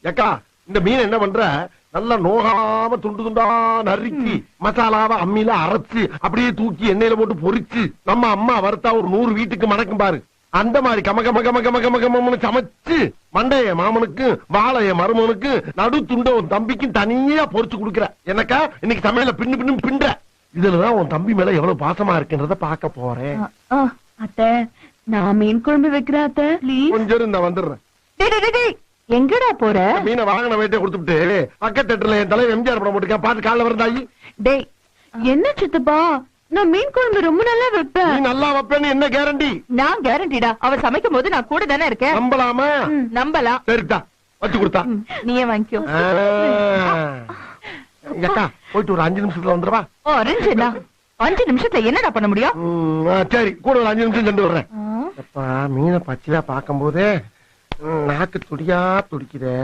ஏக்கா இந்த மீன் என்ன பண்ற, நல்லா நோகாம துண்டு துண்டா நறுக்கி மசாலாவை அம்மியில அரைச்சு அப்படியே தூக்கி எண்ணெயில போட்டு பொரிச்சு நம்ம அம்மா வறுத்தா ஒரு 100 வீட்டுக்கு மணக்கும் பாரு. அந்த மாதிரி கம கம கம கம கம கம சமைச்சு மண்டைய மாமனுக்கு வாழைய மருமனுக்கு நடு துண்ட உன் தம்பிக்கும் தனியா பொரிச்சு குடுக்குற. எனக்கா இன்னைக்கு சமையல பின்னு பின்னு பின்ற. இதுலதான் உன் தம்பி மேல எவ்வளவு பாசமா இருக்குன்றத பாக்க போறேன். அத்தை நான் மீன் குழம்பு வைக்கிறேன் அத்தை. கொஞ்சம் இரு, நான் வந்துடுறேன். எங்கடா போற? மீனை வாங்கின வேட்டை கொடுத்துட்டு பக்கத்து தேட்டர்ல என் தலைவர் எம்ஜிஆர் படம் போட்டுக்க பாத்து காலைல வரந்தாயி. டேய் என்ன சித்தப்பா, நான் மீன் குழம்பு ரொம்ப நல்லா வைப்பேன். நீ நல்லா வைப்பேன்னு என்ன கேரண்டி? நான் கேரண்டிடா, அவ சமைக்கும் போது நான் கூட தானே இருக்கேன். நம்பலாமா? நம்பலாம். சரிதா வச்சு கொடுத்தா நீயே வாங்கிக்கோ. அக்கா போயிட்டு ஒரு 5 நிமிஷத்துல வந்துடுவா. 5 நிமிஷத்துல என்னடா பண்ண முடியும்? சரி கூட ஒரு 5 நிமிஷம் சென்று வர்றேன். மீனை பச்சையா பாக்கும் போதே நாக்கு துடியா துடிக்குதே.